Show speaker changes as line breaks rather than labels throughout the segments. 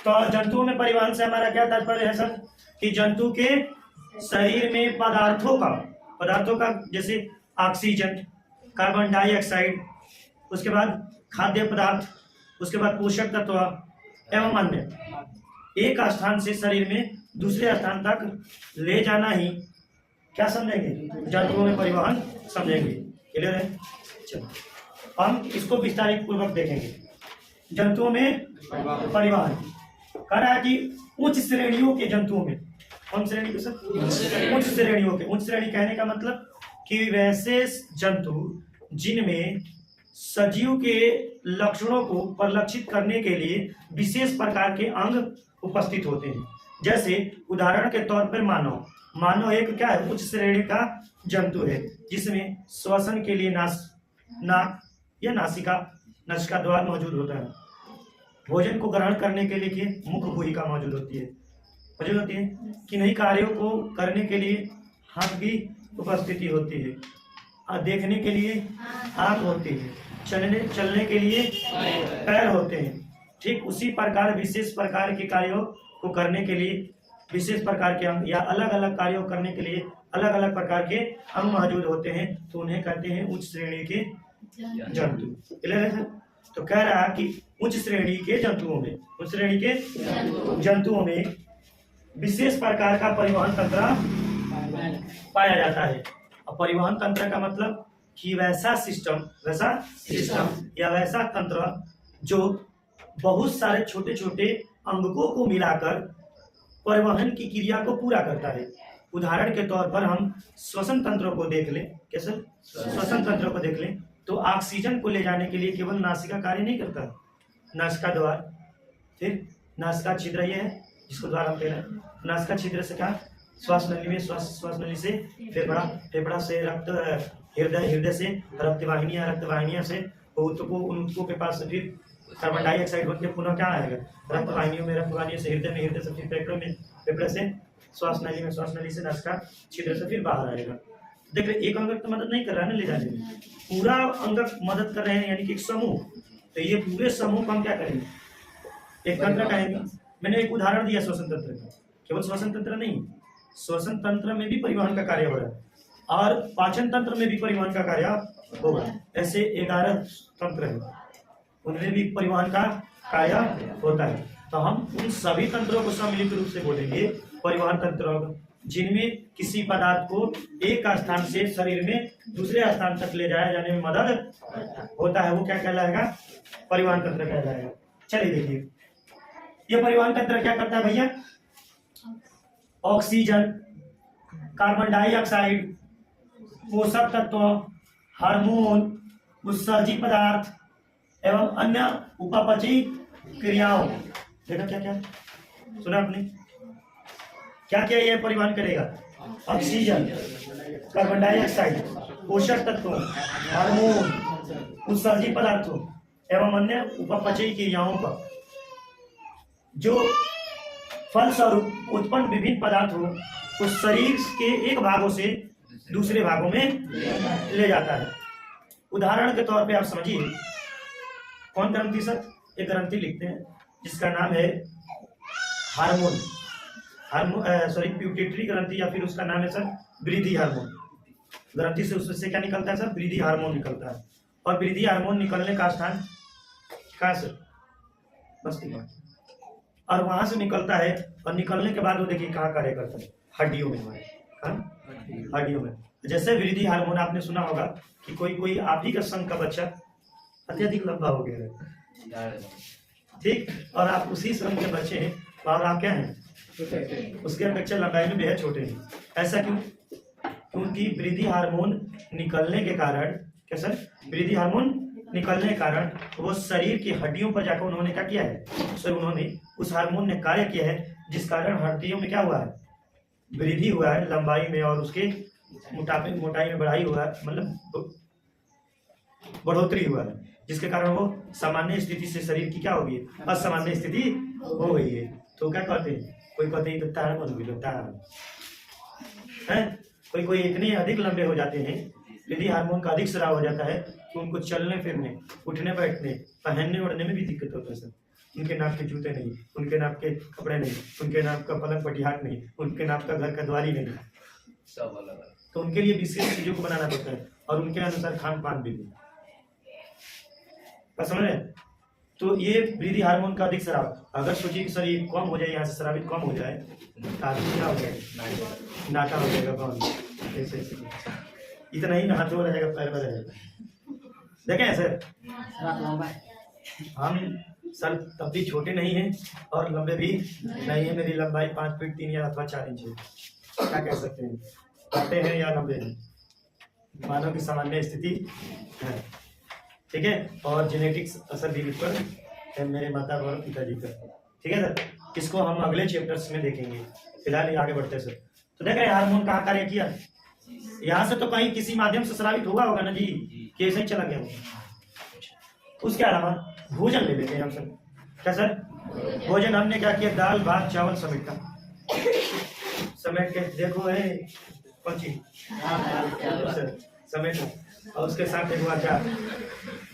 तो जंतुओं में परिवहन से हमारा क्या तात्पर्य है सर कि जंतु के शरीर में पदार्थों का जैसे ऑक्सीजन, कार्बन डाइऑक्साइड, उसके बाद खाद्य पदार्थ, उसके बाद पोषक तत्व एवं अन्य एक स्थान से शरीर में दूसरे स्थान तक ले जाना ही क्या समझेंगे, जंतुओं में परिवहन समझेंगे। क्लियर है? चलो हम इसको विस्तारित पूर्वक देखेंगे। जंतुओं में परिवहन कह रहा है कि उच्च श्रेणियों के जंतुओं में, कौन श्रेणी के सर? उच्च श्रेणियों के। उच्च श्रेणी कहने का मतलब कि वैसे जंतु जिनमें सजीव के लक्षणों को परिलक्षित करने के लिए विशेष प्रकार के अंग उपस्थित होते हैं। जैसे उदाहरण के तौर पर मानव एक क्या है, उच्च श्रेणी का जंतु है जिसमें श्वसन के लिए नाक या नासिका द्वार मौजूद होता है। भोजन को ग्रहण करने के लिए मुख भूमिका मौजूद होती है। किन्हीं कार्यों को करने के लिए हाथ की उपस्थिति होती है, और देखने के लिए आंख होती है, चलने के लिए पैर होते हैं। ठीक उसी प्रकार विशेष प्रकार के कार्यों को करने के लिए विशेष प्रकार के अंग या अलग अलग कार्यों करने के लिए अलग अलग प्रकार के अंग मौजूद होते हैं, तो उन्हें कहते हैं उच्च श्रेणी के जंतु। क्लियर है? तो कह रहा है कि उच्च श्रेणी के जंतुओं में विशेष प्रकार का परिवहन तंत्र पाया जाता है। और परिवहन तंत्र का मतलब कि वैसा सिस्टम या वैसा तंत्र जो बहुत सारे छोटे छोटे अंगों को मिलाकर परिवहन की क्रिया को पूरा करता है। उदाहरण के तौर पर हम श्वसन तंत्र को देख लें। कैसे? श्वसन तंत्र को देख लें तो ऑक्सीजन को ले जाने के लिए केवल नासिका कार्य नहीं करता, नासिका द्वार, फिर नासिका छिद्र ये है जिसको द्वार हम कह रहे हैं। नासिका छिद्र से क्या, श्वास नली में श्वास नली से फेफड़ा से रक्त, हृदय से रक्तवाहिनियां से ऊतकों के पास से फिर कार्बन डाइऑक्साइड होकर पुनः क्या आएगा, रक्तवाहिनियों से हृदय से फिर फेफड़े से श्वास नली से नासिका छिद्र से फिर बाहर आएगा। देख रहे, एक अंग तो मदद नहीं कर रहा है ना ले जाने में, पूरा अंग मदद कर रहे हैं, यानी कि एक समूह। तो ये पूरे समूह को हम क्या करेंगे, एक तंत्र कहेंगे। मैंने एक उदाहरण दिया श्वसन तंत्र का, केवल श्वसन तंत्र नहीं, श्वसन तंत्र में भी परिवहन का कार्य हो रहा है और पाचन तंत्र में भी परिवहन का कार्य होगा। ऐसे 11 तंत्र है, उनमें भी परिवहन का कार्य होता है। तो हम उन सभी तंत्रों को सम्मिलित रूप से बोलेंगे परिवहन तंत्र, जिनमें किसी पदार्थ को एक स्थान से शरीर में दूसरे स्थान तक ले जाया जाने में मदद होता है। वो क्या कहलाएगा, परिवहन तंत्र कहलाएगा। चलिए देखिए, ये परिवहन तंत्र क्या करता है भैया, ऑक्सीजन, कार्बन डाइऑक्साइड, पोषक तत्व, हार्मोन, उत्सर्जी पदार्थ एवं अन्य उपापचयी क्रियाओं, देखा क्या सुना आपने, क्या ये परिवहन करेगा, ऑक्सीजन, कार्बन डाइऑक्साइड, पोषक तत्वों, हार्मोन, उत्सर्जी पदार्थों एवं अन्य उपापचयी क्रियाओं का जो फलस्वरूप उत्पन्न विभिन्न पदार्थों को शरीर के एक भागों से दूसरे भागों में ले जाता है। उदाहरण के तौर पे आप समझिए, कौन ग्रंथि सर, एक ग्रंथि लिखते हैं जिसका नाम है प्यूटेटरी ग्रंथि, या फिर उसका नाम है सर वृद्धि हार्मोन। ग्रंथि से उससे क्या निकलता है सर, वृद्धि हार्मोन निकलता है। और वृद्धि हार्मोन निकलने का स्थान कहाँ सर, मस्तिष्क, और वहां से निकलता है। और निकलने के बाद वो देखिए कहाँ कार्य करता है, हड्डियों में, हड्डियों में। जैसे वृद्धि हार्मोन आपने सुना होगा कि कोई आप ही का संघ का बच्चा अत्यधिक लंबा हो गया है, ठीक, और आप उसी संघ के बच्चे हैं और आप क्या हैं, उसके अपेक्षा लंबाई में बेहद छोटे हैं। ऐसा क्यों? क्योंकि वृद्धि हार्मोन निकलने के कारण, क्या सर, वृद्धि हार्मोन निकलने के कारण वो शरीर की हड्डियों पर जाकर उन्होंने क्या किया है सर, उन्होंने उस हार्मोन ने कार्य किया है, जिस कारण हड्डियों में क्या हुआ है, वृद्धि हुआ है लंबाई में, और उसके मोटाई में बढ़ाई हुआ है, मतलब बढ़ोतरी हुआ है, जिसके कारण वो सामान्य स्थिति से शरीर की क्या हो गई है, असामान्य स्थिति हो गई है। तो क्या कहते हैं, कोई कहते हैं तो है, कोई इतने अधिक लंबे हो जाते हैं, यदि हार्मोन का अधिक स्राव हो जाता है तो उनको चलने फिरने, उठने बैठने, पहनने ओढ़ने में भी दिक्कत होता है सर। उनके नाप के जूते नहीं, उनके नाप के कपड़े नहीं, उनके नाप का पलंग पटिहाट नहीं, उनके नाप का घर का द्वारी नहीं,
सब अलग अलग।
तो उनके लिए विशेष चीजों को बनाना पड़ता है और उनके अनुसार खान पान भी। समझ रहे? तो ये वृद्धि हार्मोन का अधिक स्राव, अगर सोचिए कि सर ये कम हो जाए, यहाँ से स्रावित कम हो जाए तो आदमी क्या हो जाएगा, नाटा हो जाएगा कौन ऐसे ऐसे। इतना ही हाथ हो जाएगा, पैर में रहेगा। देखें सर, हम सर तब भी छोटे नहीं हैं और लंबे भी नहीं है। मेरी लंबाई 5 फीट 3 या अथवा 4 इंच है। क्या कह सकते हैं, छोटे हैं या लंबे हैं, मानव की सामान्य स्थिति है। ठीक है, और जेनेटिक्स असर भी इस पर है, मेरे माता और पिताजी का। ठीक है सर, इसको हम अगले चैप्टर्स में देखेंगे। फिलहाल ये आगे बढ़ते हैं सर। तो देख रहे हैं हार्मोन कहाँ कार्य किया, यहाँ से तो कहीं किसी माध्यम से स्रावित हुआ होगा ना जी, कि ऐसे ही चला गया होगा। उसके अलावा भोजन ले लेते हैं हम सर। क्या सर, भोजन हमने क्या किया, दाल भात चावल समेटा, समेट के देखो है कौन चीज समेटो, और उसके साथ एक अचार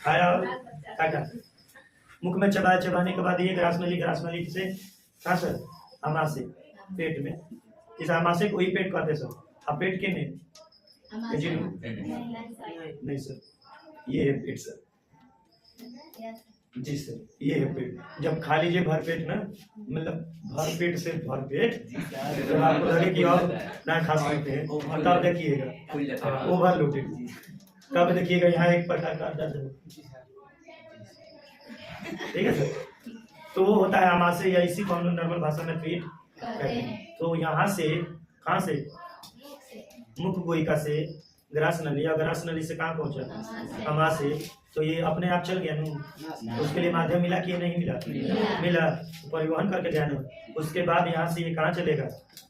खाया और काटा, मुख में चबाया, चबाने के बाद ये ग्रास नली से कहा सर, अमाशय पेट में, इस अमाशय को ही पेट कहते सर। अब पेट के नहीं सर, ये है पेट सर जी सर, ये है पेट। जब खा लीजिए भर पेट ना, मतलब भर पेट से भर पेट, जब आपको लगे कि और ना खा सकते हैं तब देखिएगा ओवर लोडेड, तब देखिएगा यहाँ एक प्रकार का दर्द हो। ठीक है सर, तो वो होता है अमाशय, या इसी को हम लोग नॉर्मल भाषा में पेट कहते हैं। तो यहाँ से कहाँ से, मुख गोइका से ग्रास नली, या ग्रास नली से कहाँ पहुंचा, अमाशय। तो ये अपने आप चल गया ना, उसके लिए माध्यम मिला कि नहीं मिला, मिला, परिवहन करके जाना। उसके बाद यहाँ से ये कहाँ चलेगा,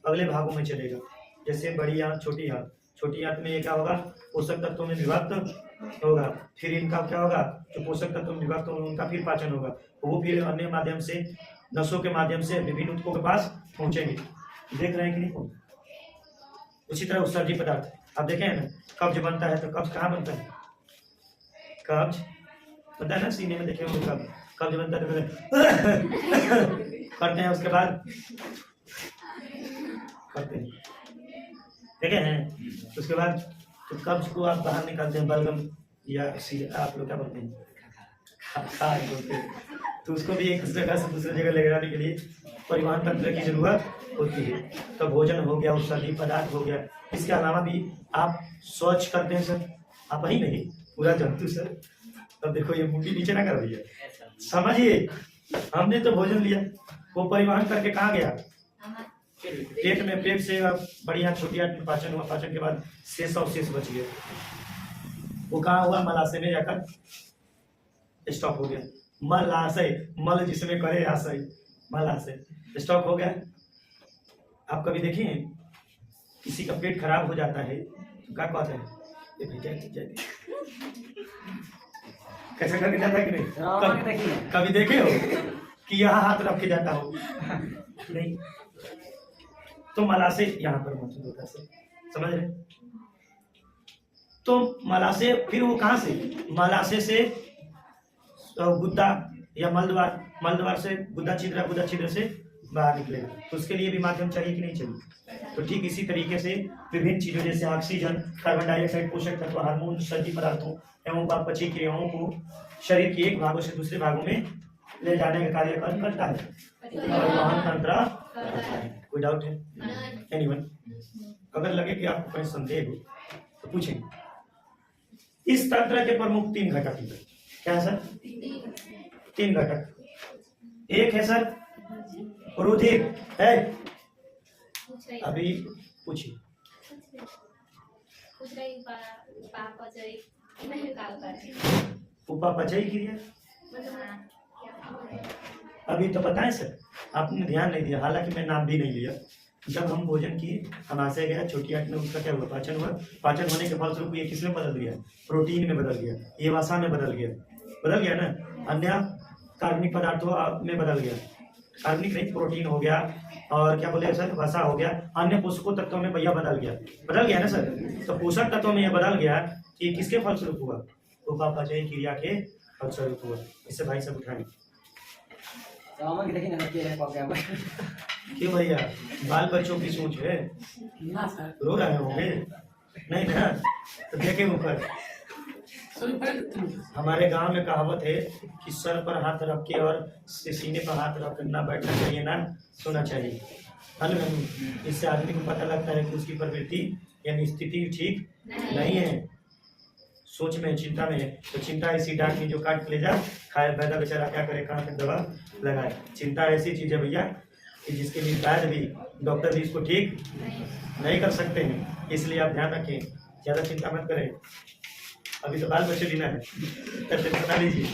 अगले भागों में चलेगा, जैसे बड़ी आंत छोटी आंत। छोटी आंत में ये क्या होगा, पोषक तत्वों में विभक्त होगा, फिर इनका क्या होगा, जो पोषक तत्वों में विभक्त होगा उनका फिर पाचन होगा, वो फिर अन्य माध्यम से, नसों के माध्यम से विभिन्न ऊतकों के पास पहुंचेंगे। देख रहे हैं कि नहीं। उसी तरह उत्सर्जी पदार्थ आप देखें ना, कब्ज बनता है तो कब्ज कहाँ बनता है, कब्ज बनता है ना सीने में, देखे होंगे कब्ज बनता है करते हैं, उसके बाद करते हैं, देखे हैं। उसके बाद तो कब्ज को आप बाहर निकालते हैं, बलगम या आप लोग क्या बोलते हैं, खाद बोलते हैं। तो उसको भी एक जगह से दूसरी जगह ले जाने के लिए परिवहन तंत्र की जरूरत होती है। तो भोजन हो गया, औषधि पदार्थ हो गया, इसके अलावा भी आप शौच करते हैं सर, आप ही नहीं पूरा जंतु सर। अब देखो ये मुंडी नीचे ना कर रही है, समझिए, हमने तो भोजन लिया, वो परिवहन करके कहाँ गया, पेट में, पेट से बढ़िया छोटी आंत में पाचन हुआ, पाचन के बाद शेष अवशेष बच गया, वो कहाँ हुआ, मलाशय में जाकर स्टॉप हो गया। मलाशय, मल जिसमें करे आशय, मलाशय स्टॉप हो गया। आप कभी देखिए किसी का पेट खराब हो जाता है तो क्या कहते हैं, ये भैया कैसे करके जाता है कि नहीं, कभी देखे हो कि यहाँ हाथ रख के जाता हो, नहीं। तो मलाशय यहाँ पर मौजूद होता है, समझ रहे। तो मलाशय फिर वो कहाँ से, मलाशय से गुद्दा या मलद्वार से गुद्दा छिद्र से बाहर निकलेगा, तो उसके लिए भी माध्यम चाहिए कि नहीं चाहिए। तो ठीक इसी तरीके से विभिन्न चीजों जैसे ऑक्सीजन, कार्बन डाइऑक्साइड, पोषक तत्व, हार्मोन, सर्जी पदार्थों एवं पाचन क्रियाओं को शरीर के एक भागों से दूसरे भागों में ले जाने का कार्य करता है, परिवहन तंत्र। कोई डाउट है एनीवन? अगर लगे कि आपको कोई संदेह हो तो पूछें। इस तंत्र के प्रमुख 3 घटक हैं। क्या है सर? 3 घटक। एक है सर रुधिर है, अभी पूछिए। उपापचयी क्रिया अभी तो बताएं सर, आपने ध्यान नहीं दिया, हालांकि मैं नाम भी नहीं लिया। जब हम भोजन किए, अमाशय गया, छोटी आंत में उसका क्या हुआ, पाचन हुआ। पाचन होने के फलस्वरूप ये किसमें बदल गया, प्रोटीन में बदल गया, ये वसा में बदल गया ना, अन्य कार्बनिक पदार्थों में बदल गया, कार्बनिक नहीं प्रोटीन हो गया, और क्या बोले सर, वसा हो गया, अन्य पोषक तत्वों में भैया बदल गया ना सर। तो पोषक तत्वों में यह बदल गया कि किसके फलस्वरूप हुआ, उपापचयी क्रिया के फलस्वरूप हुआ। इससे भाई सब उठाएंगे।
सामान देखिए ना के है क्या
क्यों भैया, बाल बच्चों की सोच है,
ना सर
रो रहे होंगे नहीं ना, तो देखे ऊपर। हमारे गांव में कहावत है कि सर पर हाथ रख के और सीने पर हाथ रख के ना बैठना चाहिए ना सोना चाहिए, है ना। इससे आदमी को पता लगता है कि उसकी प्रवृत्ति यानी स्थिति ठीक नहीं है, सोच में चिंता में है। तो चिंता ऐसी डांट की जो काट के ले जा खाए, पैदा बेचारा क्या करे, कहाँ तक दवा लगाए। चिंता ऐसी चीज है भैया कि जिसके लिए शायद भी डॉक्टर भी इसको ठीक नहीं कर सकते हैं, इसलिए आप ध्यान रखें, ज़्यादा चिंता मत करें। अभी तो बाल बच्चे लेना है, तब तक बता लीजिए,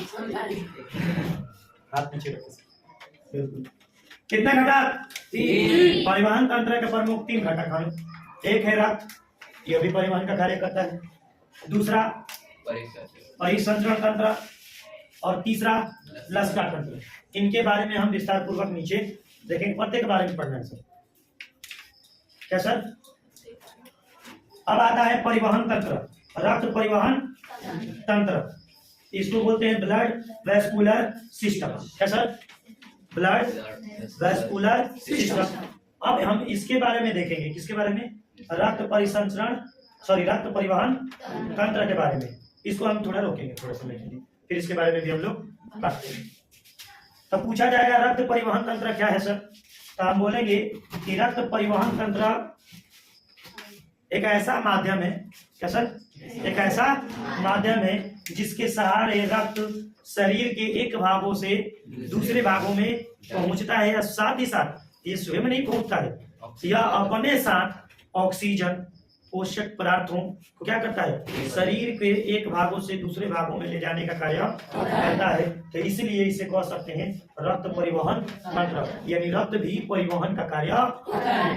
हाथ पीछे रखो, बिल्कुल। कितना घटक? 3। परिवहन तंत्र के प्रमुख 3 घटक हैं। एक है रक्त, यह भी परिवहन का कार्य करता है। दूसरा परिसंचरण तंत्र, और तीसरा लसिका तंत्र। इनके बारे में हम विस्तार पूर्वक नीचे देखेंगे, प्रत्येक के बारे में पढ़ना है सर। क्या सर? अब आता है परिवहन तंत्र, रक्त परिवहन तंत्र, इसको बोलते हैं ब्लड वेस्कुलर सिस्टम। क्या सर? Blood vascular system. अब हम इसके बारे में देखेंगे, किसके बारे में? रक्त परिवहन तंत्र के बारे में। इसको हम थोड़ा रोकेंगे थोड़ा समय के लिए, फिर इसके बारे में भी हम लोग बात करेंगे। तब पूछा जाएगा रक्त परिवहन तंत्र क्या है सर, तो हम बोलेंगे कि रक्त परिवहन तंत्र एक ऐसा माध्यम है। क्या सर? एक ऐसा माध्यम है जिसके सहारे रक्त शरीर के एक भागों से दूसरे भागों में पहुंचता है, या साथ ही साथ ये स्वयं नहीं पहुंचता है, यह अपने साथ ऑक्सीजन पोषक पदार्थों को क्या करता है, शरीर के एक भागों से दूसरे भागों में ले जाने का कार्य करता है। तो इसलिए इसे कह सकते हैं रक्त परिवहन तंत्र, यानी रक्त भी परिवहन का कार्य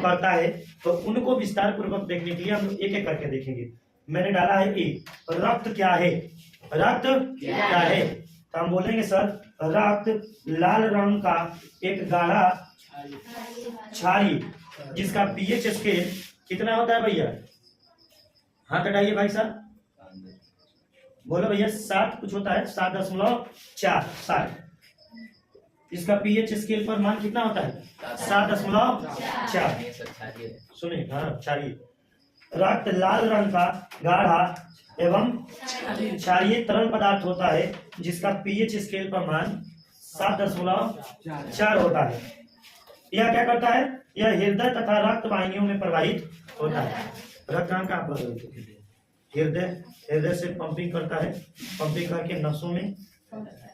करता है। तो उनको विस्तार पूर्वक देखने के लिए हम एक एक करके देखेंगे। मैंने डाला है ए, रक्त क्या है? रक्त क्या है? तो हम बोलेंगे सर, रक्त लाल रंग का एक गाढ़ा क्षारीय जिसका पीएच स्केल कितना होता है भैया? हाथ हटाइए भाई साहब, बोलो भैया। 7 कुछ होता है, 7.4। इसका पीएच स्केल पर मान कितना होता है? 7.4। सुनिए, हाँ क्षारीय। रक्त लाल रंग का गाढ़ा एवं क्षारीय तरल पदार्थ होता है जिसका पीएच स्केल पर मान 7.4 होता है। यह क्या करता है? यह हृदय तथा रक्त वाहिनियों में प्रवाहित होता है। रक्त नाम का हृदय से पंपिंग करता है, पंपिंग करके नसों में,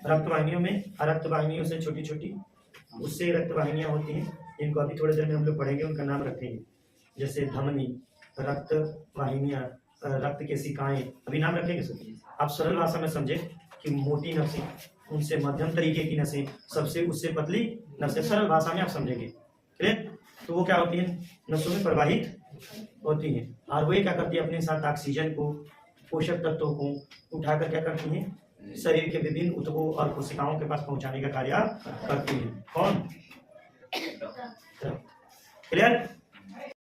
रक्त वाहिनियों में, रक्त वाहिनियों से छोटी छोटी उससे रक्त वाहिनियां होती हैं, इनको अभी थोड़ी देर में हम लोग पढ़ेंगे, उनका नाम रखेंगे, जैसे धमनी, रक्त वाहिनियां, रक्त के सिकाएं, अभी नाम रखेंगे सर। आप सरल भाषा में समझे कि मोटी नसें, उनसे मध्यम तरीके की नसें, सबसे उससे पतली नसें, सरल भाषा में आप समझेंगे। क्लियर? तो वो क्या होती है? नसों में प्रवाहित होती है, और वो क्या करती है? अपने साथ ऑक्सीजन को, पोषक तत्वों को उठाकर क्या करती है? शरीर के विभिन्न ऊतकों और कोशिकाओं के पास पहुंचाने का कार्य करती है। कौन? क्लियर?